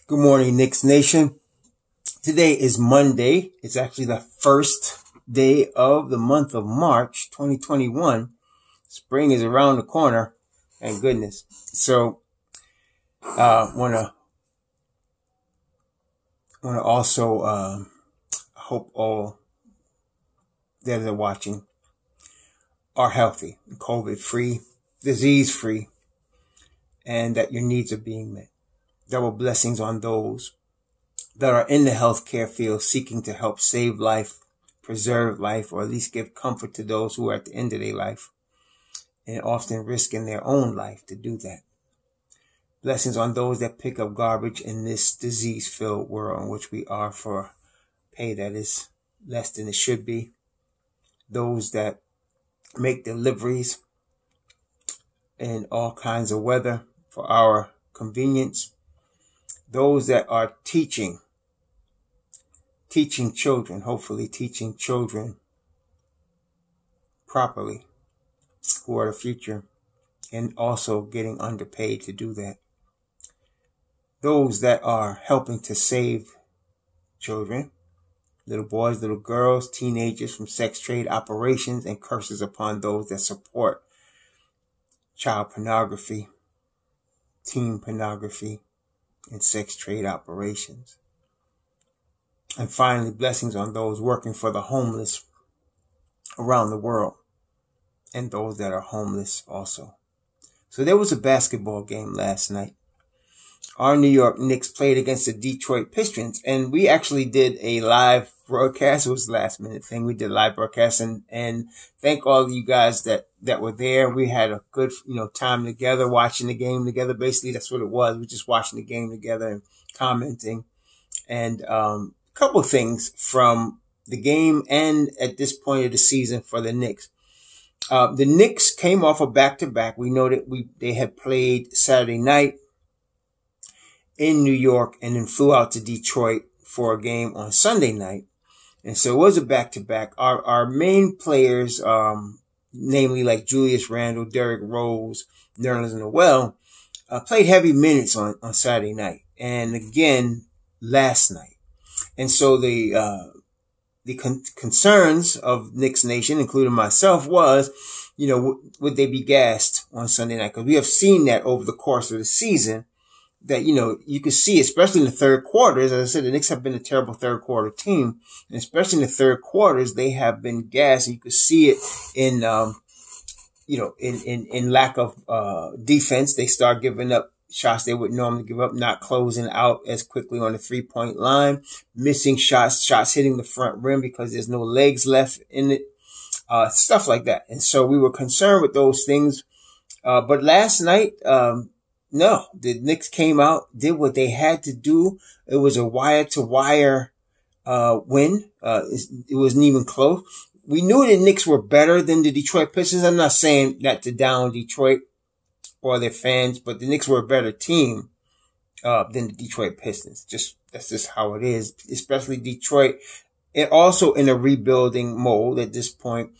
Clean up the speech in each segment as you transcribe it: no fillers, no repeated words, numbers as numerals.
Good morning, Knicks Nation. Today is Monday. It's actually the first day of the month of March, 2021. Spring is around the corner. Thank goodness. So, wanna also hope all that are watching are healthy, COVID-free, disease-free, and that your needs are being met. Double blessings on those that are in the healthcare field seeking to help save life, preserve life, or at least give comfort to those who are at the end of their life and often risking their own life to do that. Blessings on those that pick up garbage in this disease-filled world in which we are for pay that is less than it should be. Those that make deliveries in all kinds of weather for our convenience. Those that are teaching children, hopefully teaching children properly, who are the future, and also getting underpaid to do that. Those that are helping to save children, little boys, little girls, teenagers from sex trade operations, and curses upon those that support child pornography, teen pornography, and sex trade operations. And finally, blessings on those working for the homeless around the world and those that are homeless also. So there was a basketball game last night. Our New York Knicks played against the Detroit Pistons, and we actually did a live broadcast. It was a last minute thing. We did a live broadcast, and thank all of you guys that were there. We had a good, time together, watching the game together. Basically, that's what it was. We just watching the game together and commenting. And, couple things from the game and at this point of the season for the Knicks. The Knicks came off a back-to-back. We know that they had played Saturday night in New York and then flew out to Detroit for a game on Sunday night. And so it was a back-to-back. Our main players, namely like Julius Randle, Derrick Rose, Nerlens Noel, played heavy minutes on Saturday night and again last night. And so the concerns of Knicks Nation, including myself, was, would they be gassed on Sunday night? Because we have seen that over the course of the season that, you could see, especially in the third quarters. As I said, the Knicks have been a terrible third quarter team. And especially in the third quarters, they have been gassed. And you could see it in, in lack of, defense. They start giving up shots they would normally give up, not closing out as quickly on the 3-point line, missing shots hitting the front rim because there's no legs left in it, stuff like that. And so we were concerned with those things. But last night, no, the Knicks came out, did what they had to do. It was a wire to wire, win. It wasn't even close. We knew the Knicks were better than the Detroit Pistons. I'm not saying that to down Detroit or their fans, but the Knicks were a better team than the Detroit Pistons. That's just how it is, especially Detroit. And also in a rebuilding mode at this point.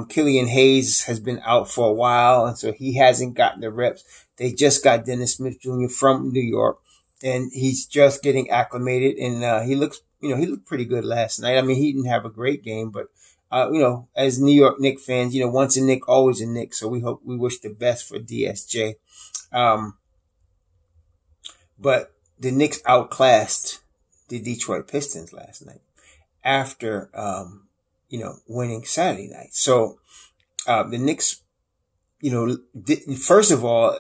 Killian Hayes has been out for a while, and so he hasn't gotten the reps. They just got Dennis Smith Jr. from New York, and he's just getting acclimated, and he looked pretty good last night. I mean, he didn't have a great game, but as New York Knicks fans, once a Knick, always a Knick. So we wish the best for DSJ. But the Knicks outclassed the Detroit Pistons last night after, winning Saturday night. So, the Knicks, first of all,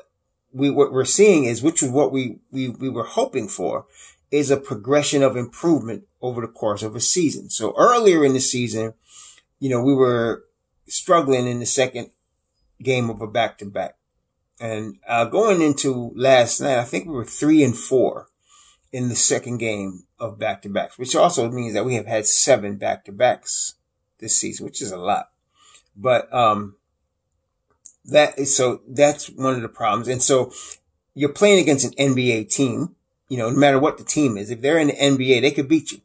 what we're seeing is, which is what we were hoping for, is a progression of improvement over the course of a season. So earlier in the season, we were struggling in the second game of a back-to-back. And going into last night, I think we were 3-4 in the second game of back-to-backs, which also means that we have had 7 back-to-backs this season, which is a lot. But that's one of the problems. And so you're playing against an NBA team, no matter what the team is. If they're in the NBA, they could beat you,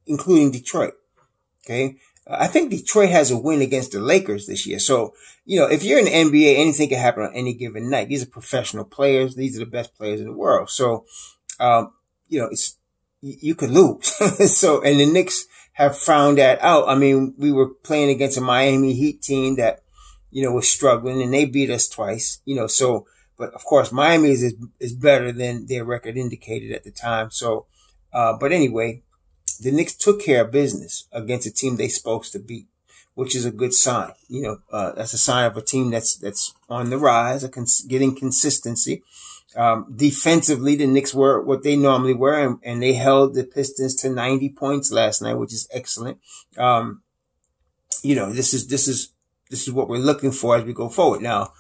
including Detroit. Okay. I think Detroit has a win against the Lakers this year. So, if you're in the NBA, anything can happen on any given night. These are professional players. These are the best players in the world. So, you could lose. So, and the Knicks have found that out. I mean, we were playing against a Miami Heat team that, was struggling, and they beat us twice, so, but of course, Miami is better than their record indicated at the time. So, but anyway, the Knicks took care of business against a team they supposed to beat, which is a good sign. That's a sign of a team that's on the rise, getting consistency. Defensively, the Knicks were what they normally were, and they held the Pistons to 90 points last night, which is excellent. This is what we're looking for as we go forward. Now,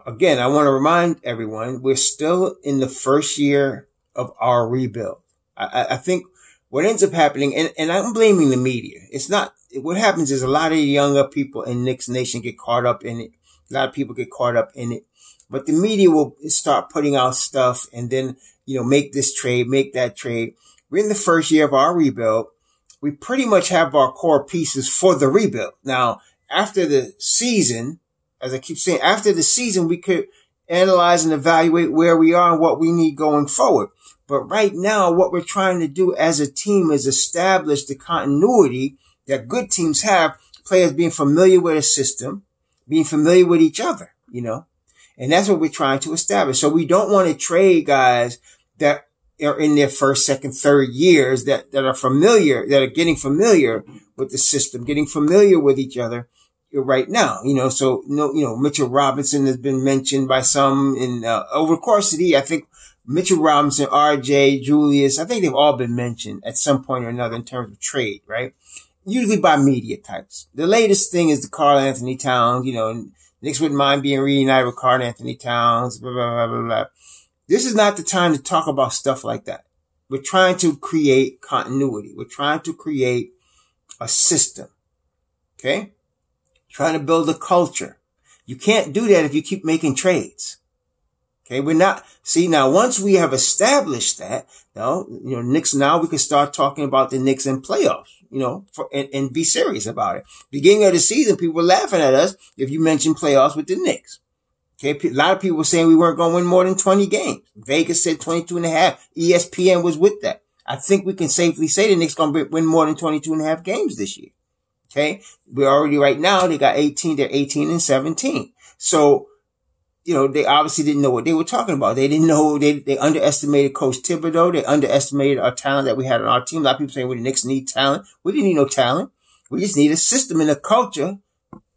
again, I want to remind everyone, we're still in the first year of our rebuild. I think what ends up happening, and I'm blaming the media. It's not, what happens is a lot of younger people in Knicks Nation get caught up in it. A lot of people get caught up in it. But the media will start putting out stuff and then, make this trade, make that trade. We're in the first year of our rebuild. We pretty much have our core pieces for the rebuild. Now, after the season, as I keep saying, after the season, we could analyze and evaluate where we are and what we need going forward. But right now, what we're trying to do as a team is establish the continuity that good teams have, players being familiar with a system, being familiar with each other, and that's what we're trying to establish. So we don't want to trade guys that are in their first, second, third years that are familiar, that are getting familiar with the system, getting familiar with each other right now, so, Mitchell Robinson has been mentioned by some over the course of the year. I think Mitchell Robinson, RJ, Julius, I think they've all been mentioned at some point or another in terms of trade, right? Usually by media types. The latest thing is the Karl Anthony Towns, Knicks wouldn't mind being reunited with Karl Anthony Towns, blah, blah, blah, blah, blah. This is not the time to talk about stuff like that. We're trying to create continuity. We're trying to create a system. Okay? Trying to build a culture. You can't do that if you keep making trades. Okay, now once we have established that, Knicks, now we can start talking about the Knicks in playoffs, and be serious about it. Beginning of the season, people were laughing at us if you mentioned playoffs with the Knicks. Okay, a lot of people were saying we weren't going to win more than 20 games. Vegas said 22 and a half. ESPN was with that. I think we can safely say the Knicks going to win more than 22 and a half games this year. Okay, we're already right now, they got 18, they're 18 and 17. So, they obviously didn't know what they were talking about. They didn't know, they underestimated Coach Thibodeau. They underestimated our talent that we had on our team. A lot of people saying we the Knicks need talent. We didn't need no talent. We just need a system and a culture,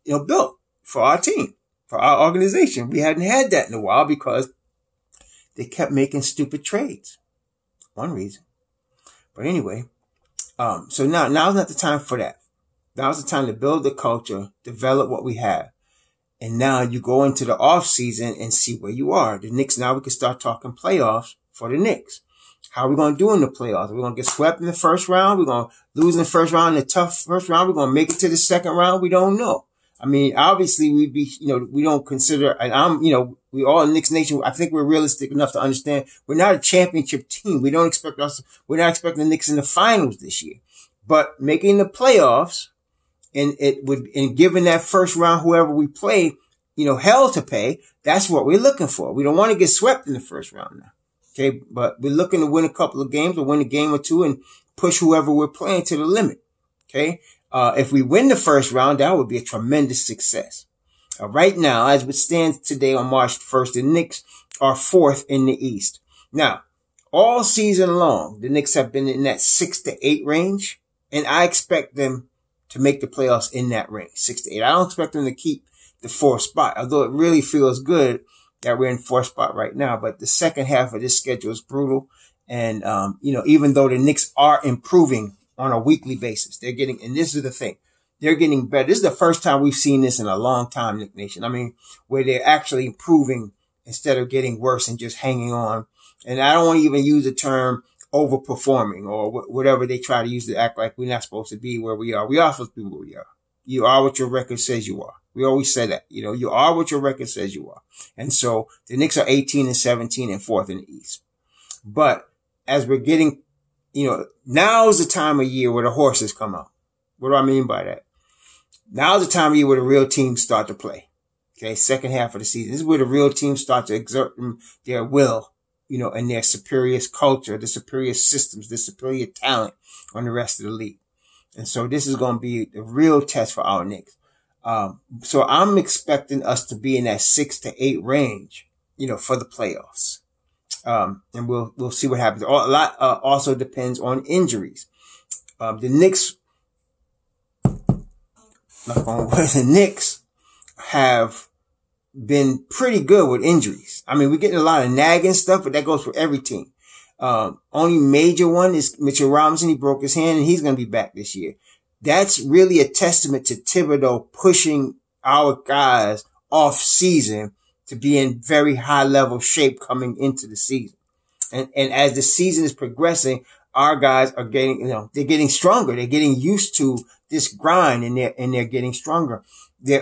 built for our team, for our organization. We hadn't had that in a while because they kept making stupid trades. One reason. But anyway, so now's not the time for that. Now's the time to build the culture, develop what we have. And now you go into the off season and see where you are. The Knicks, now we can start talking playoffs for the Knicks. How are we going to do in the playoffs? We're going to get swept in the first round. We're going to lose in the first round, in the tough first round. We're going to make it to the second round. We don't know. I mean, obviously we'd be, we don't consider, and we all in Knicks Nation, I think we're realistic enough to understand we're not a championship team. We're not expecting the Knicks in the finals this year, but making the playoffs, and given that first round, whoever we play, hell to pay, that's what we're looking for. We don't want to get swept in the first round now. Okay. But we're looking to win a couple of games or win a game or two and push whoever we're playing to the limit. Okay. If we win the first round, that would be a tremendous success. Right now, as it stands today on March 1st, the Knicks are 4th in the East. Now, all season long, the Knicks have been in that 6 to 8 range, and I expect them to make the playoffs in that range, 6 to 8. I don't expect them to keep the 4th spot, although it really feels good that we're in 4th spot right now. But the second half of this schedule is brutal. And, even though the Knicks are improving on a weekly basis, and this is the thing, they're getting better. This is the first time we've seen this in a long time, Knick Nation. I mean, where they're actually improving instead of getting worse and just hanging on. And I don't want to even use the term overperforming or whatever they try to use to act like we're not supposed to be where we are. We are supposed to be where we are. You are what your record says you are. We always say that, you are what your record says you are. And so the Knicks are 18 and 17 and 4th in the East. But as we're getting, now's the time of year where the horses come out. What do I mean by that? Now's the time of year where the real teams start to play. Okay. Second half of the season. This is where the real teams start to exert their will and their superior culture, the superior systems, the superior talent on the rest of the league. And so this is going to be a real test for our Knicks. So I'm expecting us to be in that 6 to 8 range, for the playoffs. And we'll see what happens. A lot also depends on injuries. The Knicks have been pretty good with injuries. I mean, we're getting a lot of nagging stuff, but that goes for every team. Only major one is Mitchell Robinson. He broke his hand and he's going to be back this year. That's really a testament to Thibodeau pushing our guys off season to be in very high level shape coming into the season. And as the season is progressing, our guys are getting, they're getting stronger. They're getting used to this grind and they're getting stronger.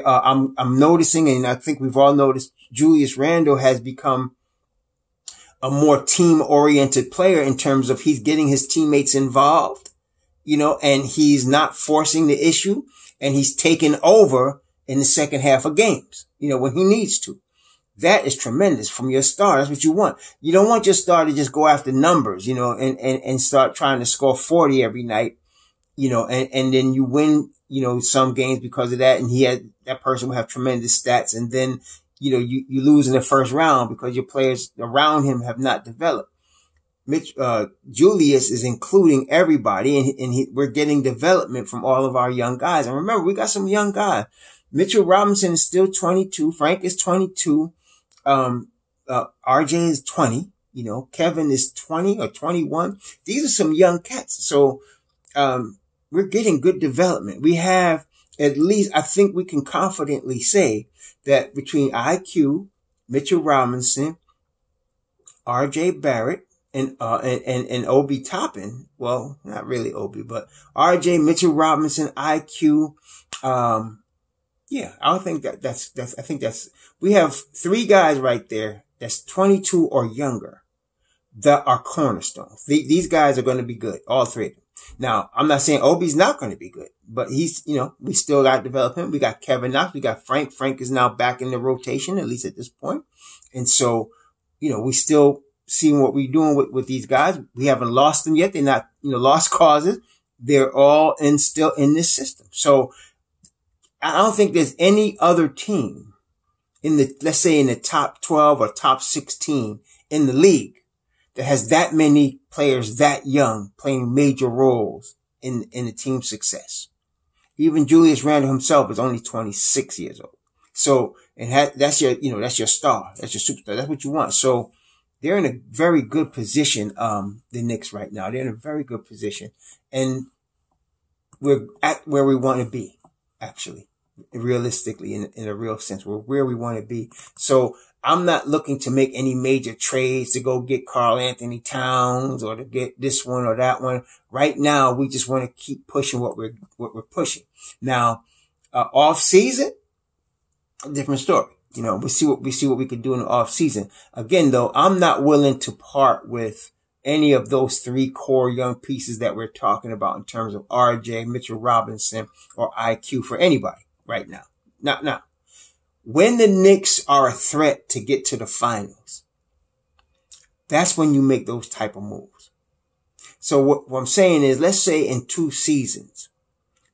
I'm noticing, and I think we've all noticed, Julius Randle has become a more team oriented player in terms of he's getting his teammates involved, and he's not forcing the issue, and he's taking over in the second half of games, when he needs to. That is tremendous from your star. That's what you want. You don't want your star to just go after numbers, and start trying to score 40 every night, and then you win, some games because of that. And that person will have tremendous stats. And then, you lose in the first round because your players around him have not developed. Julius is including everybody and we're getting development from all of our young guys. And remember, we got some young guys. Mitchell Robinson is still 22. Frank is 22. RJ is 20. Kevin is 20 or 21. These are some young cats. So, we're getting good development. We have at least, I think we can confidently say that between IQ, Mitchell Robinson, RJ Barrett, and Obi Toppin. Well, not really Obi, but RJ, Mitchell Robinson, IQ. I think we have 3 guys right there that's 22 or younger that are cornerstones. These guys are going to be good, all 3 of them. Now, I'm not saying Obi's not going to be good, but he's, we still got development. We got Kevin Knox. We got Frank. Frank is now back in the rotation, at least at this point. And so, we still seeing what we're doing with these guys. We haven't lost them yet. They're not, lost causes. They're all still in this system. So I don't think there's any other team let's say in the top 12 or top 16 in the league that has that many players that young playing major roles in the team's success. Even Julius Randle himself is only 26 years old. So, and that's your star. That's your superstar. That's what you want. So they're in a very good position, the Knicks right now. They're in a very good position. And we're at where we want to be, actually, realistically, in a real sense. We're where we want to be. So I'm not looking to make any major trades to go get Karl Anthony Towns or to get this one or that one. Right now, we just want to keep pushing what we're pushing. Now, off season, different story. We see what we can do in the off season. Again, though, I'm not willing to part with any of those 3 core young pieces that we're talking about in terms of RJ, Mitchell Robinson, or IQ for anybody right now. Now, when the Knicks are a threat to get to the finals, that's when you make those type of moves. So what I'm saying is, let's say in 2 seasons,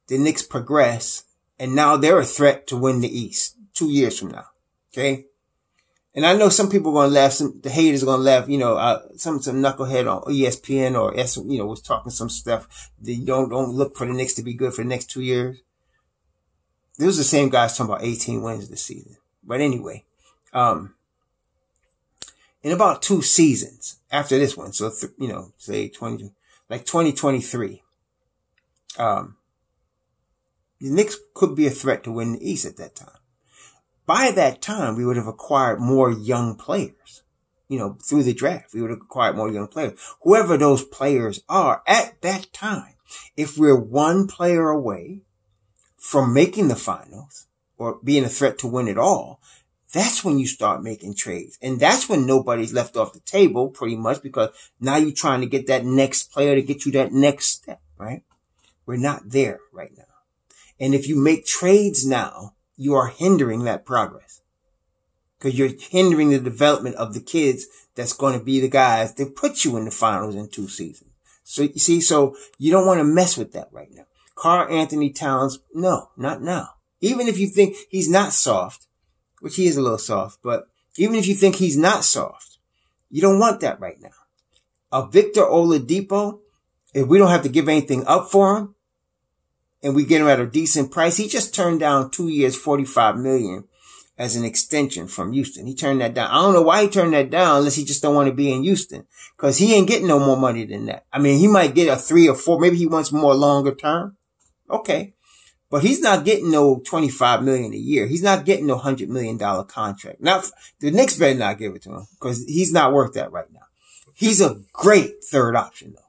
the Knicks progress and now they're a threat to win the East 2 years from now. Okay. And I know some people are going to laugh, the haters are going to laugh, some knucklehead on ESPN or was talking some stuff. They don't look for the Knicks to be good for the next 2 years. Those are the same guys talking about 18 wins this season. But anyway, in about 2 seasons after this one, so, say 2023, the Knicks could be a threat to win the East at that time. By that time, we would have acquired more young players, through the draft. We would have acquired more young players. Whoever those players are at that time, if we're 1 player away from making the finals or being a threat to win it all, that's when you start making trades. And that's when nobody's left off the table pretty much, because now you're trying to get that next player to get you that next step, right? We're not there right now. And if you make trades now, you are hindering that progress. because you're hindering the development of the kids that's going to be the guys that put you in the finals in 2 seasons. So you see, so you don't want to mess with that right now. Karl Anthony Towns, no, not now. Even if you think he's not soft, which he is a little soft, but even if you think he's not soft, you don't want that right now. Victor Oladipo, if we don't have to give anything up for him, and we get him at a decent price, he just turned down 2 years, $45 million as an extension from Houston. He turned that down. I don't know why he turned that down unless he just don't want to be in Houston, because he ain't getting no more money than that. I mean, he might get a 3 or 4. Maybe he wants more longer term. Okay. But he's not getting no $25 million a year. He's not getting no $100 million contract. Now, the Knicks better not give it to him, because he's not worth that right now. He's a great third option though.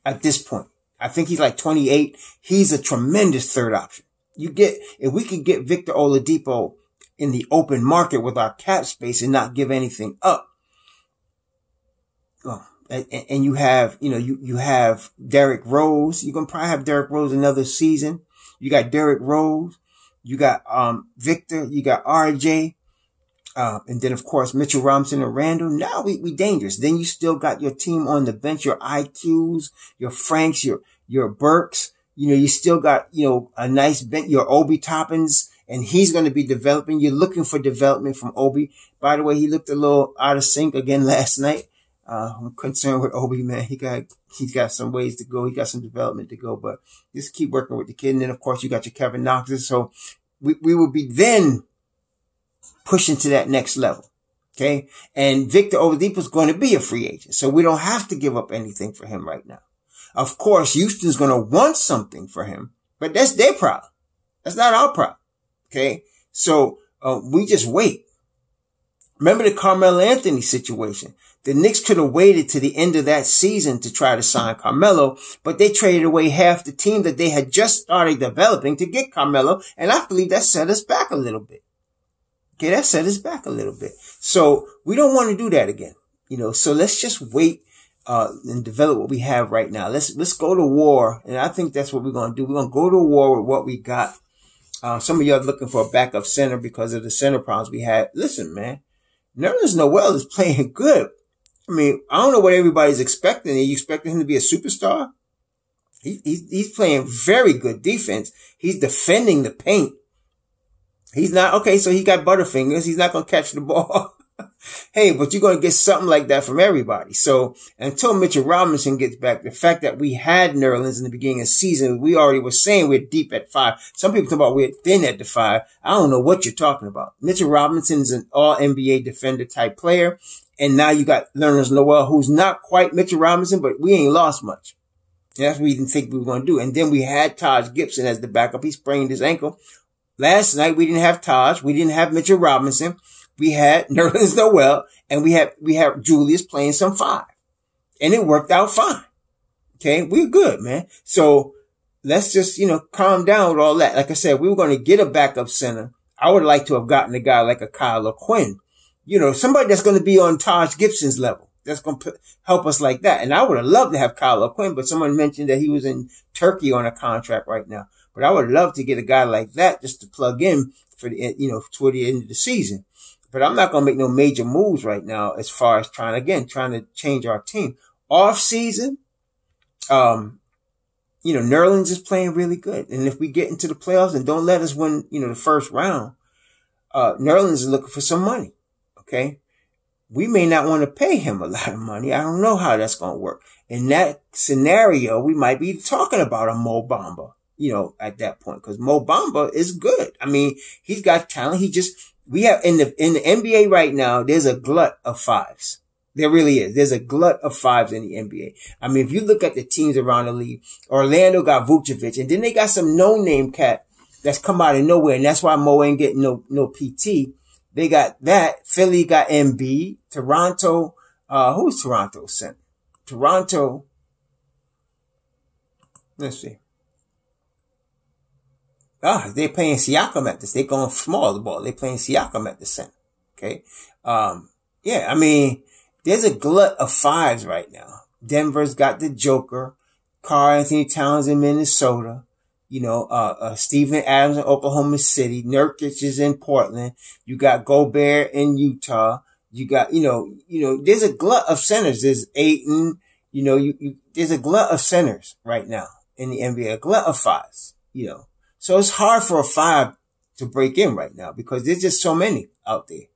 At this point, I think he's like 28. He's a tremendous third option. If we could get Victor Oladipo in the open market with our cap space and not give anything up. Oh, and you have, you have Derrick Rose. You're going to probably have Derrick Rose another season. You got Derrick Rose. You got, Victor. You got RJ. And then of course, Mitchell Robinson and Randall. Now we dangerous. Then you still got your team on the bench, your IQs, your Franks, your Burks. You still got, a nice bench, your Obi Toppins, and he's going to be developing. You're looking for development from Obi. By the way, he looked a little out of sync again last night. I'm concerned with Obi, man. He's got some ways to go. He got some development to go, but just keep working with the kid. And then of course you got your Kevin Knoxes. So we will be then pushing to that next level. Okay. And Victor Oladipo is going to be a free agent. So we don't have to give up anything for him right now. Of course, Houston's going to want something for him, but that's their problem. That's not our problem. Okay. So, we just wait. Remember the Carmelo Anthony situation. The Knicks could have waited to the end of that season to try to sign Carmelo, but they traded away half the team that they had just started developing to get Carmelo. And I believe that set us back a little bit. Okay. That set us back a little bit. So we don't want to do that again. So let's just wait, and develop what we have right now. Let's go to war. And I think that's what we're going to do. We're going to go to war with what we got. Some of y'all are looking for a backup center because of the center problems we had. Listen, man, Nerlens Noel is playing good. I mean, I don't know what everybody's expecting. Are you expecting him to be a superstar? He's playing very good defense. He's defending the paint. He's not, okay, so he got butterfingers. He's not going to catch the ball. Hey, but you're going to get something like that from everybody. So until Mitchell Robinson gets back, the fact that we had Nerlens in the beginning of the season, we already were saying we're deep at 5. Some people talk about we're thin at the 5. I don't know what you're talking about. Mitchell Robinson is an all NBA defender type player. And now you got Nerlens Noel, who's not quite Mitchell Robinson, but we ain't lost much. And that's what we didn't think we were going to do. And then we had Taj Gibson as the backup. He sprained his ankle. Last night, we didn't have Taj. We didn't have Mitchell Robinson. We had Nerlens Noel, and we have Julius playing some 5. And it worked out fine. Okay. We're good, man. So let's just, calm down with all that. Like I said, we were going to get a backup center. I would like to have gotten a guy like a Kyle O'Quinn. Somebody that's going to be on Taj Gibson's level. That's going to help us like that. And I would have loved to have Kyle O'Quinn, but someone mentioned that he was in Turkey on a contract right now. But I would love to get a guy like that just to plug in for the, toward the end of the season. But I'm not going to make no major moves right now as far as trying to change our team. Off season, Nerlens is playing really good. And if we get into the playoffs and don't let us win, the first round, Nerlens is looking for some money. Okay. We may not want to pay him a lot of money. I don't know how that's going to work. In that scenario, we might be talking about a Mo Bamba, at that point, because Mo Bamba is good. I mean, he's got talent. We have in the NBA right now, there's a glut of 5s. There really is. There's a glut of 5s in the NBA. I mean, if you look at the teams around the league, Orlando got Vucevic, and then they got some no-name cat that's come out of nowhere, and that's why Mo ain't getting no PT. They got that. Philly got Embiid. Toronto, who's Toronto sent? Toronto. Let's see. They're playing Siakam at this. They're going small the ball. They're playing Siakam at the center. Okay. I mean, there's a glut of 5s right now. Denver's got the Joker. Karl Anthony Towns in Minnesota. Steven Adams in Oklahoma City. Nurkic is in Portland. You got Gobert in Utah. You got, there's a glut of centers. There's Ayton. There's a glut of centers right now in the NBA, a glut of fives, So it's hard for a five to break in right now because there's just so many out there.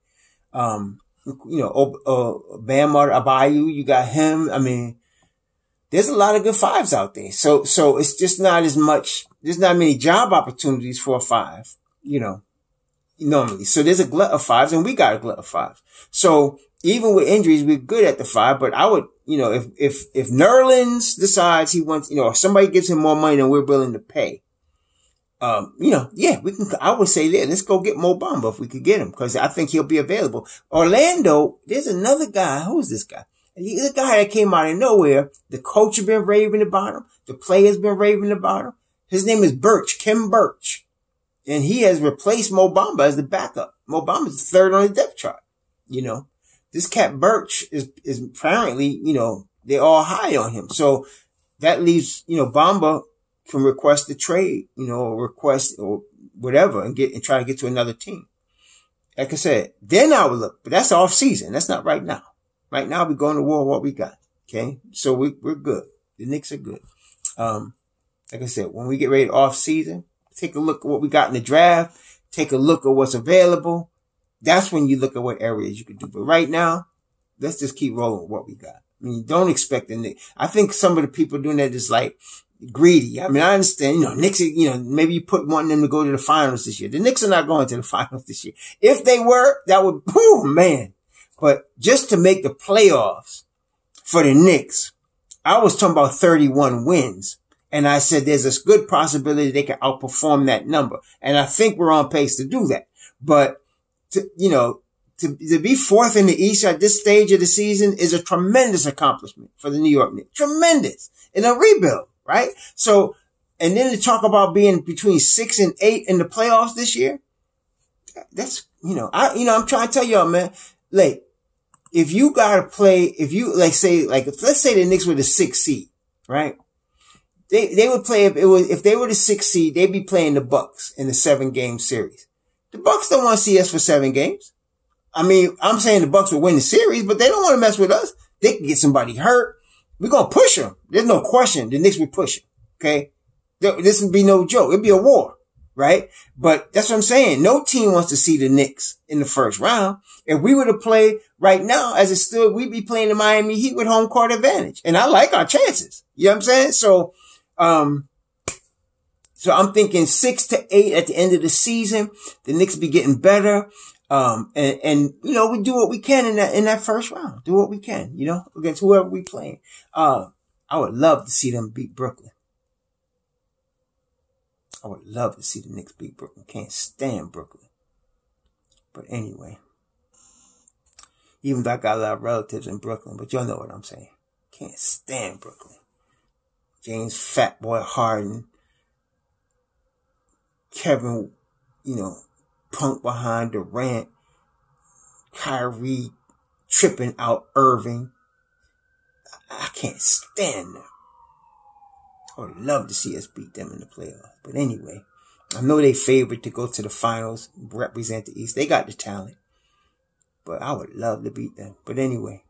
Bam Adebayo, you got him. I mean, there's a lot of good fives out there. So it's just not as much, there's not many job opportunities for a five, normally. So there's a glut of fives and we got a glut of fives. So even with injuries, we're good at the five, but I would, if Nerlens decides he wants, or somebody gives him more money than we're willing to pay, we can, I would say let's go get Mo Bamba if we could get him, because I think he'll be available. Orlando, there's another guy. Who's this guy? He's a guy that came out of nowhere. The coach has been raving about him. The player's been raving about him. His name is Kim Birch. And he has replaced Mo Bamba as the backup. Mo Bamba's third on the depth chart. This cat Birch is apparently, they're all high on him. So that leaves, Bamba can request a trade, or request or whatever and try to get to another team. Like I said, then I would look, but that's off season. That's not right now. Right now we're going to war what we got. Okay. So we're good. The Knicks are good. Like I said, when we get ready off season, take a look at what we got in the draft, take a look at what's available. That's when you look at what areas you can do. But right now, let's just keep rolling with what we got. I mean, don't expect the Knicks. I think some of the people doing that is like greedy. I mean, I understand, Knicks, maybe you wanting them to go to the finals this year. The Knicks are not going to the finals this year. If they were, that would, oh man. But just to make the playoffs for the Knicks, I was talking about 31 wins. And I said there's a good possibility they can outperform that number. And I think we're on pace to do that. But, to be fourth in the East at this stage of the season is a tremendous accomplishment for the New York Knicks. Tremendous. In a rebuild, right? So, and then to talk about being between 6 and 8 in the playoffs this year, that's, I'm trying to tell y'all, man, like, if you gotta play, let's say the Knicks were the 6th seed, right? They would play, if they were the 6th seed, they'd be playing the Bucks in the 7-game series. The Bucks don't want to see us for 7 games. I mean, I'm saying the Bucks will win the series, but they don't want to mess with us. They can get somebody hurt. We're going to push them. There's no question. The Knicks will push them. Okay. This would be no joke. It'd be a war, right? But that's what I'm saying. No team wants to see the Knicks in the first round. If we were to play right now as it stood, we'd be playing the Miami Heat with home court advantage. And I like our chances. You know what I'm saying? So I'm thinking 6 to 8 at the end of the season. The Knicks be getting better. We do what we can in that first round. Do what we can, against whoever we playing. I would love to see them beat Brooklyn. I would love to see the Knicks beat Brooklyn. Can't stand Brooklyn. But anyway, even though I got a lot of relatives in Brooklyn, but y'all know what I'm saying. Can't stand Brooklyn. James Fatboy Harden. Kevin, Punk behind Durant. Kyrie tripping out Irving. I can't stand them. I would love to see us beat them in the playoffs. But anyway, I know they favored to go to the finals, represent the East. They got the talent. But I would love to beat them. But anyway.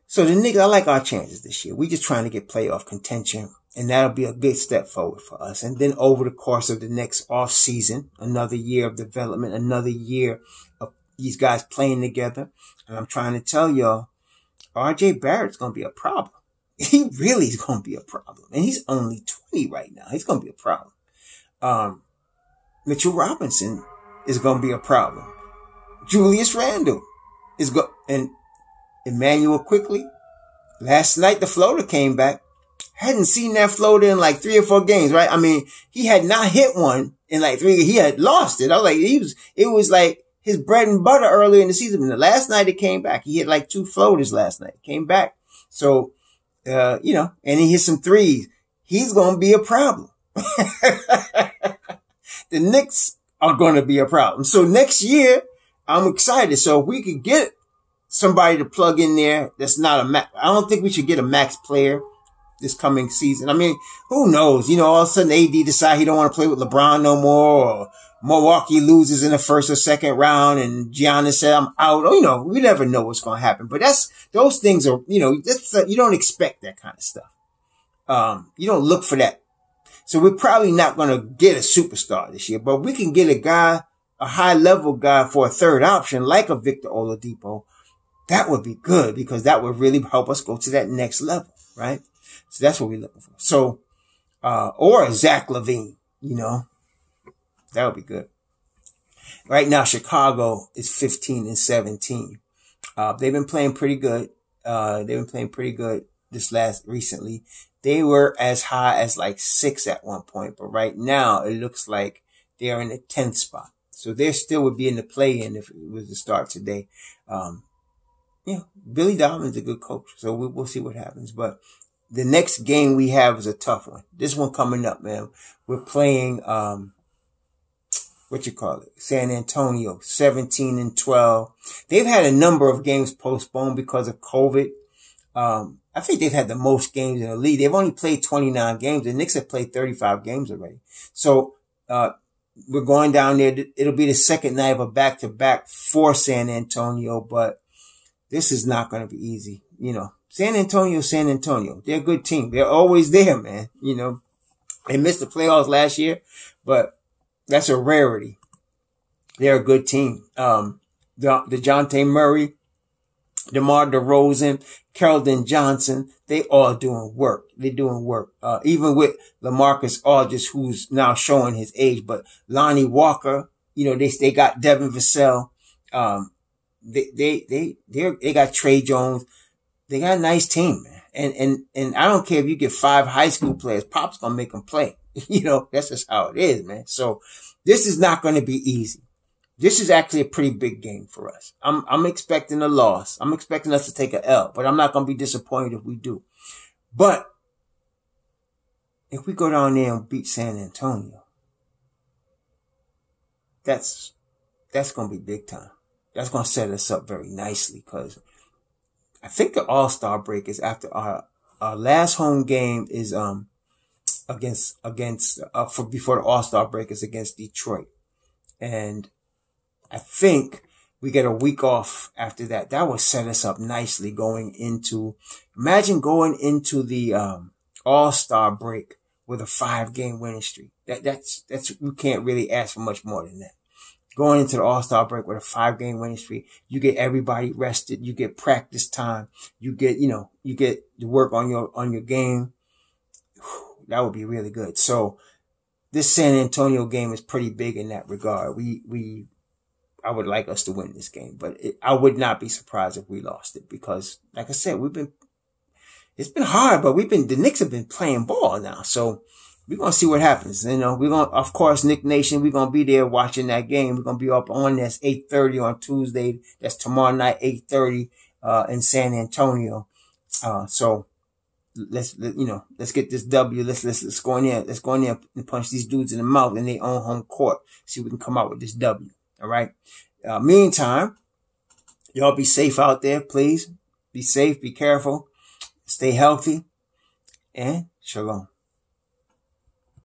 So the Knicks, I like our chances this year. We're just trying to get playoff contention. And that'll be a good step forward for us. And then over the course of the next off season, another year of development, another year of these guys playing together. And I'm trying to tell y'all, RJ Barrett's going to be a problem. He really is going to be a problem. And he's only 20 right now. He's going to be a problem. Mitchell Robinson is going to be a problem. Julius Randle is going, and Emmanuel Quickly. Last night, the floater came back. Hadn't seen that floater in like 3 or 4 games, right? I mean, he had not hit one in like 3. He had lost it. I was like, it was like his bread and butter earlier in the season. And the last night it came back. He hit like 2 floaters last night. Came back. So, and he hit some threes. He's going to be a problem. The Knicks are going to be a problem. So next year, I'm excited. So if we could get somebody to plug in there that's not a max, I don't think we should get a max player. this coming season. I mean, who knows? You know, all of a sudden AD decide he don't want to play with LeBron no more, or Milwaukee loses in the first or second round and Giannis said, I'm out. You know, we never know what's going to happen. But those things are, you know, you don't expect that kind of stuff. You don't look for that. So we're probably not going to get a superstar this year, but we can get a high level guy for a third option, like a Victor Oladipo. That would be good because that would really help us go to that next level, right? So that's what we're looking for. So, or Zach LaVine, you know, that would be good. Right now, Chicago is 15-17. They've been playing pretty good. Recently. They were as high as like 6 at one point, but right now it looks like they are in the 10th spot. So they still would be in the play-in if it was to start today. Yeah, Billy Donovan's a good coach, so we'll see what happens. But the next game we have is a tough one. This one coming up, man. We're playing, San Antonio, 17-12. They've had a number of games postponed because of COVID. I think they've had the most games in the league. They've only played 29 games. The Knicks have played 35 games already. So, we're going down there. It'll be the second night of a back-to-back for San Antonio, but this is not going to be easy. You know, San Antonio. They're a good team. They're always there, man. You know, they missed the playoffs last year, but that's a rarity. They're a good team. DeJounte Murray, DeMar DeRozan, Keldon Johnson, they all doing work. They're doing work. Even with LaMarcus Aldridge, who's now showing his age, but Lonnie Walker, you know, they got Devin Vassell. They got Trey Jones. They got a nice team, man. And I don't care if you get 5 high school players, Pop's gonna make them play. You know, that's just how it is, man. So this is not going to be easy. This is actually a pretty big game for us. I'm expecting a loss. I'm expecting us to take a L, but I'm not going to be disappointed if we do. But if we go down there and beat San Antonio, that's going to be big time. That's going to set us up very nicely because I think the All-Star break is after our last home game is, before the All-Star break is against Detroit. And I think we get a week off after that. That would set us up nicely imagine going into the, All-Star break with a 5-game winning streak. That's, you can't really ask for much more than that. Going into the All-Star break with a 5-game winning streak, you get everybody rested. You get practice time. You get to work on your game. That would be really good. So this San Antonio game is pretty big in that regard. I would like us to win this game, but I would not be surprised if we lost it because, like I said, it's been hard, but the Knicks have been playing ball now. So we're going to see what happens. You know, of course, Knick Nation, we're going to be there watching that game. We're going to be up on this 8:30 on Tuesday. That's tomorrow night, 8:30, in San Antonio. So let's get this W. Let's go in there. Let's go in there and punch these dudes in the mouth in their own home court. See if we can come out with this W. All right. Meantime, y'all be safe out there, please. Be safe. Be careful. Stay healthy. And shalom.